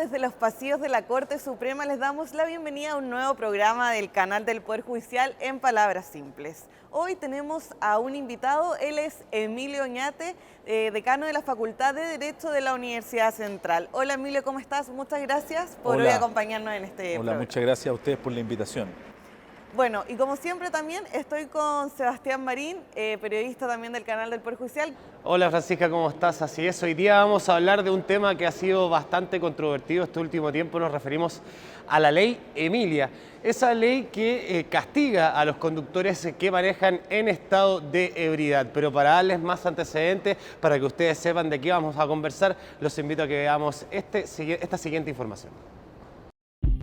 desde los pasillos de la Corte Suprema les damos la bienvenida a un nuevo programa del canal del Poder Judicial en Palabras Simples. Hoy tenemos a un invitado, él es Emilio Oñate, decano de la Facultad de Derecho de la Universidad Central. Hola Emilio, ¿cómo estás? Muchas gracias por hoy acompañarnos en este programa. Muchas gracias a ustedes por la invitación. Bueno, y como siempre también estoy con Sebastián Marín, periodista también del canal del Poder Judicial. Hola Francisca, ¿cómo estás? Así es, hoy día vamos a hablar de un tema que ha sido bastante controvertido este último tiempo. Nos referimos a la ley Emilia, esa ley que castiga a los conductores que manejan en estado de ebriedad. Pero para darles más antecedentes, para que ustedes sepan de qué vamos a conversar, los invito a que veamos esta siguiente información.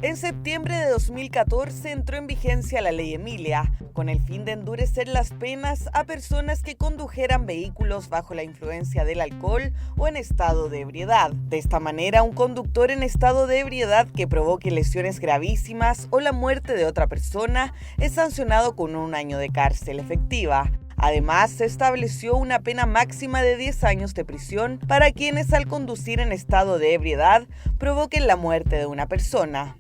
En septiembre de 2014 entró en vigencia la Ley Emilia, con el fin de endurecer las penas a personas que condujeran vehículos bajo la influencia del alcohol o en estado de ebriedad. De esta manera, un conductor en estado de ebriedad que provoque lesiones gravísimas o la muerte de otra persona es sancionado con 1 año de cárcel efectiva. Además, se estableció una pena máxima de 10 años de prisión para quienes al conducir en estado de ebriedad provoquen la muerte de una persona.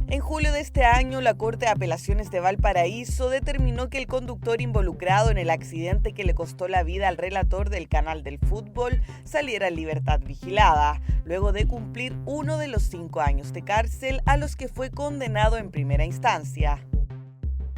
En julio de este año, la Corte de Apelaciones de Valparaíso determinó que el conductor involucrado en el accidente que le costó la vida al relator del canal del fútbol saliera en libertad vigilada, luego de cumplir 1 de los 5 años de cárcel a los que fue condenado en primera instancia.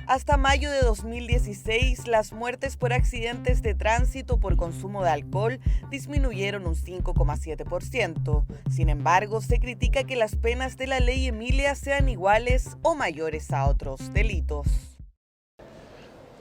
Hasta mayo de 2016, las muertes por accidentes de tránsito por consumo de alcohol disminuyeron un 5,7%. Sin embargo, se critica que las penas de la Ley Emilia sean iguales o mayores a otros delitos.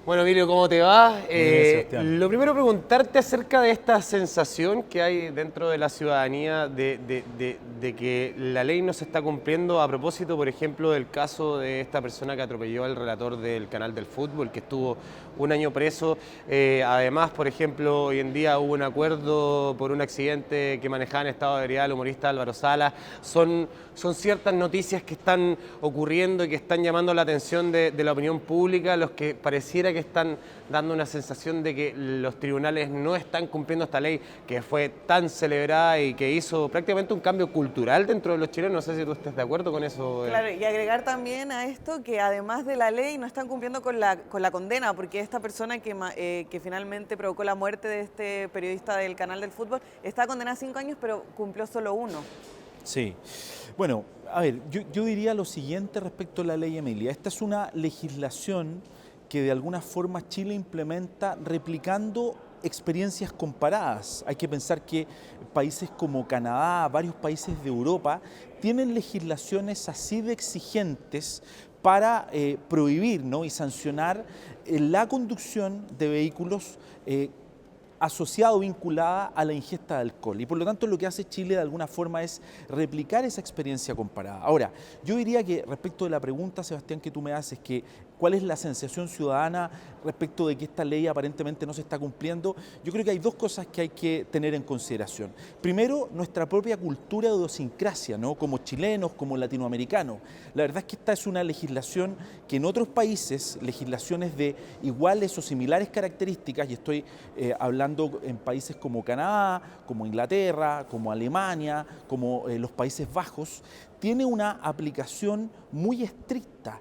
Bueno, Emilio, ¿cómo te va? Sebastián. Lo primero, preguntarte acerca de esta sensación que hay dentro de la ciudadanía de que la ley no se está cumpliendo a propósito, por ejemplo, del caso de esta persona que atropelló al relator del canal del fútbol, que estuvo 1 año preso. Además, por ejemplo, hoy en día hubo un acuerdo por un accidente que manejaba en estado de ebriedad el humorista Álvaro Salas. Son ciertas noticias que están ocurriendo y que están llamando la atención de la opinión pública, los que pareciera que están dando una sensación de que los tribunales no están cumpliendo esta ley que fue tan celebrada y que hizo prácticamente un cambio cultural dentro de los chilenos. No sé si tú estás de acuerdo con eso. Claro, y agregar también a esto que además de la ley no están cumpliendo con la condena, porque esta persona que finalmente provocó la muerte de este periodista del canal del fútbol está condenada a 5 años, pero cumplió solo 1. Sí. Bueno, a ver, yo diría lo siguiente respecto a la ley Emilia. Esta es una legislación que de alguna forma Chile implementa replicando experiencias comparadas. Hay que pensar que países como Canadá, varios países de Europa, tienen legislaciones así de exigentes para prohibir, ¿no?, y sancionar la conducción de vehículos asociada o vinculada a la ingesta de alcohol. Y por lo tanto lo que hace Chile de alguna forma es replicar esa experiencia comparada. Ahora, yo diría que respecto de la pregunta, Sebastián, que tú me haces, que cuál es la sensación ciudadana respecto de que esta ley aparentemente no se está cumpliendo, yo creo que hay 2 cosas que hay que tener en consideración. Primero, nuestra propia cultura de idiosincrasia, ¿no?, como chilenos, como latinoamericanos. La verdad es que esta es una legislación que en otros países, legislaciones de iguales o similares características, y estoy hablando en países como Canadá, como Inglaterra, como Alemania, como los Países Bajos, tiene una aplicación muy estricta,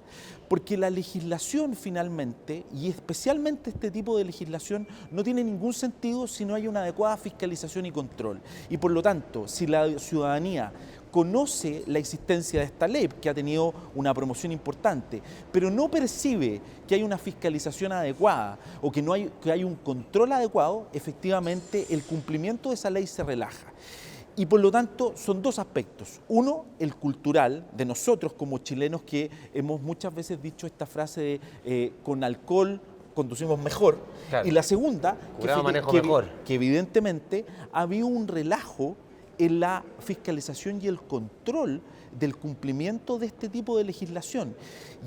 porque la legislación finalmente, y especialmente este tipo de legislación, no tiene ningún sentido si no hay una adecuada fiscalización y control. Y por lo tanto, si la ciudadanía conoce la existencia de esta ley, que ha tenido una promoción importante, pero no percibe que hay una fiscalización adecuada o que hay un control adecuado, efectivamente el cumplimiento de esa ley se relaja. Y por lo tanto son 2 aspectos. Uno, el cultural, de nosotros como chilenos que hemos muchas veces dicho esta frase de con alcohol conducimos mejor. Claro. Y la segunda, que evidentemente ha habido un relajo en la fiscalización y el control del cumplimiento de este tipo de legislación.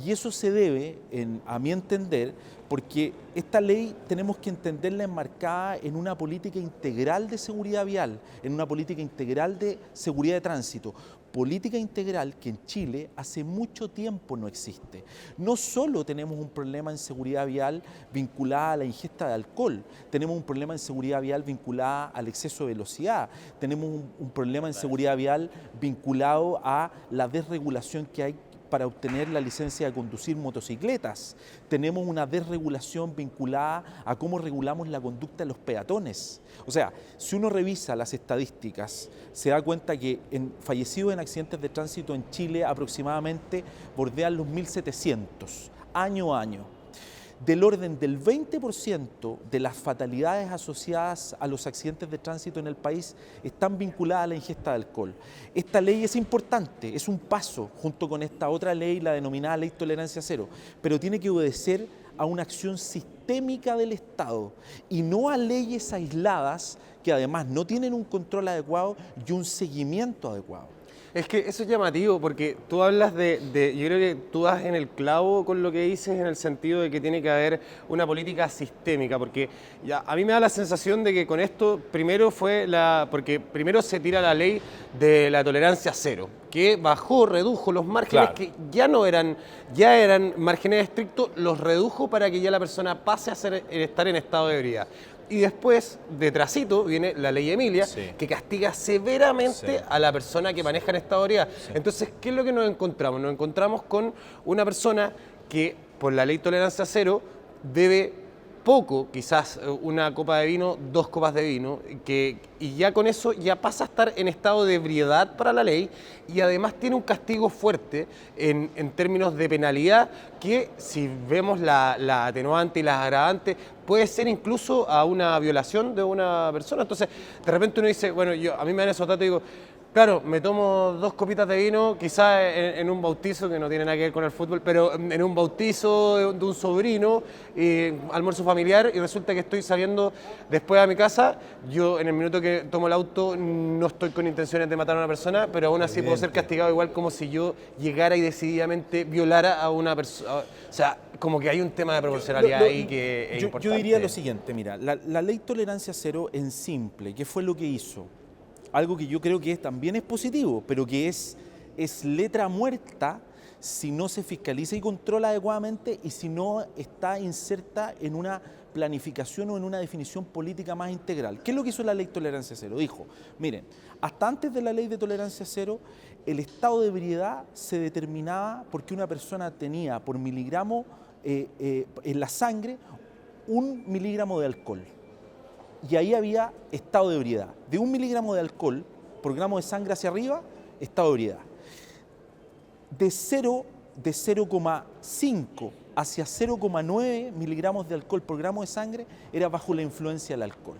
Y eso se debe, a mi entender, porque esta ley tenemos que entenderla enmarcada en una política integral de seguridad vial, en una política integral de seguridad de tránsito. política integral que en Chile hace mucho tiempo no existe. No solo tenemos un problema en seguridad vial vinculada a la ingesta de alcohol, tenemos un problema en seguridad vial vinculada al exceso de velocidad, tenemos un problema en seguridad vial vinculado a la desregulación que hay para obtener la licencia de conducir motocicletas. Tenemos una desregulación vinculada a cómo regulamos la conducta de los peatones. O sea, si uno revisa las estadísticas, se da cuenta que fallecidos en accidentes de tránsito en Chile aproximadamente bordean los 1.700 año a año. Del orden del 20% de las fatalidades asociadas a los accidentes de tránsito en el país están vinculadas a la ingesta de alcohol. Esta ley es importante, es un paso junto con esta otra ley, la denominada Ley Tolerancia Cero, pero tiene que obedecer a una acción sistémica del Estado y no a leyes aisladas que además no tienen un control adecuado y un seguimiento adecuado. Es que eso es llamativo porque tú hablas yo creo que tú das en el clavo con lo que dices en el sentido de que tiene que haber una política sistémica, porque ya, a mí me da la sensación de que con esto porque primero se tira la ley de la tolerancia cero, que redujo los márgenes que ya eran márgenes estrictos, los redujo para que ya la persona pase a estar en estado de ebriedad. Y después, detrásito, viene la ley Emilia, que castiga severamente a la persona que maneja en estado de ebriedad. Entonces, ¿qué es lo que nos encontramos? Nos encontramos con una persona que, por la ley tolerancia cero, debe poco, quizás una copa de vino, 2 copas de vino, y ya con eso ya pasa a estar en estado de ebriedad para la ley y además tiene un castigo fuerte en términos de penalidad que si vemos la atenuante y las agravantes puede ser incluso a una violación de una persona. Entonces de repente uno dice, bueno, a mí me dan esos datos y digo, claro, me tomo 2 copitas de vino, quizás en un bautizo, que no tiene nada que ver con el fútbol, pero en un bautizo de un sobrino, almuerzo familiar, y resulta que estoy saliendo después a mi casa. Yo en el minuto que tomo el auto no estoy con intenciones de matar a una persona, pero aún así puedo ser castigado igual como si yo llegara y decididamente violara a una persona. O sea, como que hay un tema de proporcionalidad ahí que es importante. Yo diría lo siguiente, mira, la ley tolerancia cero en simple, ¿qué fue lo que hizo? Algo que yo creo que también es positivo, pero que es letra muerta si no se fiscaliza y controla adecuadamente y si no está inserta en una planificación o en una definición política más integral. ¿Qué es lo que hizo la ley tolerancia cero? Dijo, miren, hasta antes de la ley de tolerancia cero, el estado de ebriedad se determinaba porque una persona tenía por miligramo en la sangre 1 miligramo de alcohol. Y ahí había estado de ebriedad. De 1 miligramo de alcohol por gramo de sangre hacia arriba, estado de ebriedad. De 0,5 hacia 0,9 miligramos de alcohol por gramo de sangre era bajo la influencia del alcohol.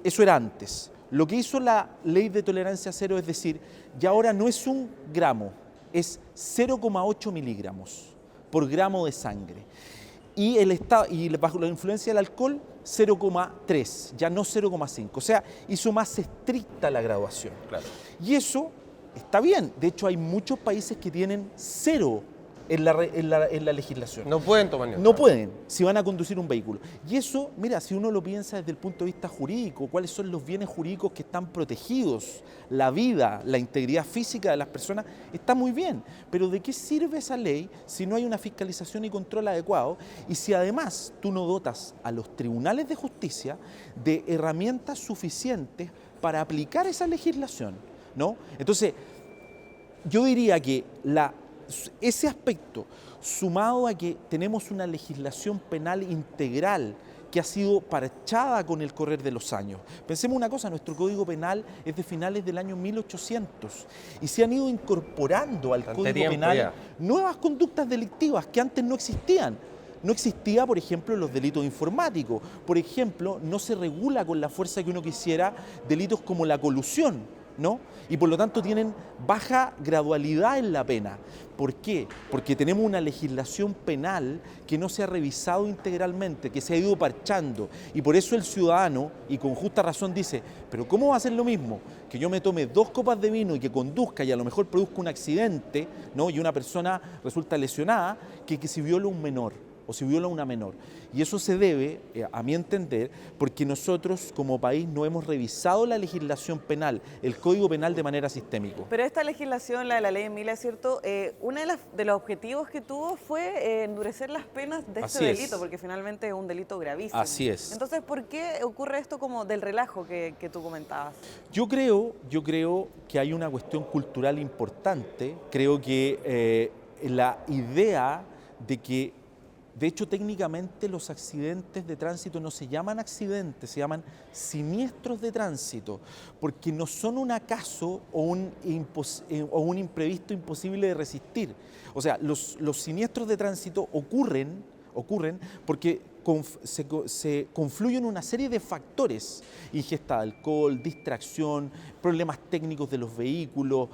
Eso era antes. Lo que hizo la ley de tolerancia cero es decir, ya ahora no es 1 gramo, es 0,8 miligramos por gramo de sangre. Y bajo la influencia del alcohol, 0,3, ya no 0,5. O sea, hizo más estricta la graduación. Claro. Y eso está bien. De hecho, hay muchos países que tienen 0 en la legislación. No pueden tomar ni No pueden, si van a conducir un vehículo. Y eso, mira, si uno lo piensa desde el punto de vista jurídico, cuáles son los bienes jurídicos que están protegidos, la vida, la integridad física de las personas, está muy bien. Pero ¿de qué sirve esa ley si no hay una fiscalización y control adecuado? Y si además tú no dotas a los tribunales de justicia de herramientas suficientes para aplicar esa legislación, ¿no? Entonces, yo diría que ese aspecto, sumado a que tenemos una legislación penal integral que ha sido parchada con el correr de los años. Pensemos una cosa, nuestro Código Penal es de finales del año 1800 y se han ido incorporando al Código Penal nuevas conductas delictivas que antes no existían. No existía, por ejemplo, los delitos informáticos. Por ejemplo, no se regula con la fuerza que uno quisiera delitos como la colusión, ¿no? Y por lo tanto tienen baja gradualidad en la pena. ¿Por qué? Porque tenemos una legislación penal que no se ha revisado integralmente, que se ha ido parchando. Y por eso el ciudadano, y con justa razón, dice, pero ¿cómo va a ser lo mismo? Que yo me tome 2 copas de vino y que conduzca y a lo mejor produzca un accidente, ¿no? Y una persona resulta lesionada, que si viola un menor. o si viola a una menor. Y eso se debe, a mi entender, porque nosotros como país no hemos revisado la legislación penal, el Código Penal de manera sistémica. Pero esta legislación, la de la ley Emilia, ¿cierto? Uno de los objetivos que tuvo fue endurecer las penas de este delito, porque finalmente es un delito gravísimo. Así es. Entonces, ¿por qué ocurre esto como del relajo que tú comentabas? Yo creo que hay una cuestión cultural importante. Creo que la idea de que, de hecho, técnicamente los accidentes de tránsito no se llaman accidentes, se llaman siniestros de tránsito, porque no son un acaso o un imprevisto imposible de resistir. O sea, los siniestros de tránsito ocurren porque se confluyen una serie de factores: ingesta de alcohol, distracción, problemas técnicos de los vehículos,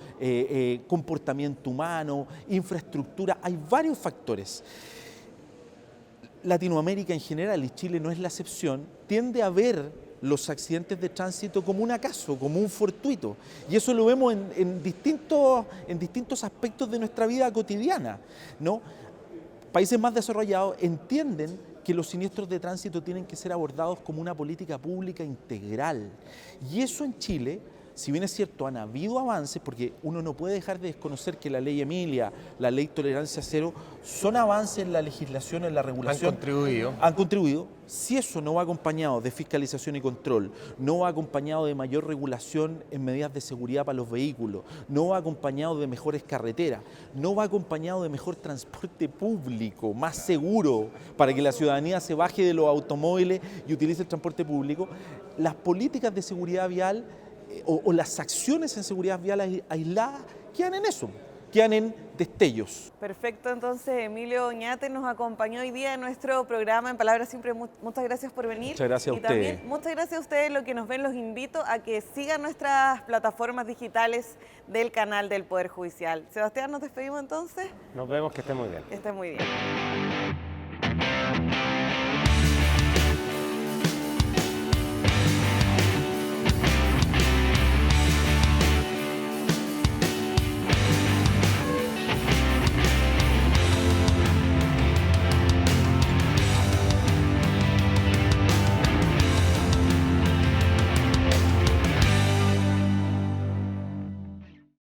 comportamiento humano, infraestructura. Hay varios factores. Latinoamérica en general, y Chile no es la excepción, tiende a ver los accidentes de tránsito como un acaso, como un fortuito. Y eso lo vemos en distintos aspectos de nuestra vida cotidiana, ¿no? Países más desarrollados entienden que los siniestros de tránsito tienen que ser abordados como una política pública integral. Y eso en Chile, si bien es cierto, han habido avances, porque uno no puede dejar de desconocer que la ley Emilia, la ley Tolerancia Cero, son avances en la legislación, en la regulación. Han contribuido. Si eso no va acompañado de fiscalización y control, no va acompañado de mayor regulación en medidas de seguridad para los vehículos, no va acompañado de mejores carreteras, no va acompañado de mejor transporte público, más seguro, para que la ciudadanía se baje de los automóviles y utilice el transporte público, las políticas de seguridad vial o las acciones en seguridad vial aisladas quedan en eso, quedan en destellos. Perfecto, entonces Emilio Oñate nos acompañó hoy día en nuestro programa En Palabras Simples. Muchas gracias por venir. Muchas gracias a ustedes. También muchas gracias a ustedes, los que nos ven. Los invito a que sigan nuestras plataformas digitales del canal del Poder Judicial. Sebastián, ¿nos despedimos entonces? Nos vemos, que estén muy bien. Que estén muy bien.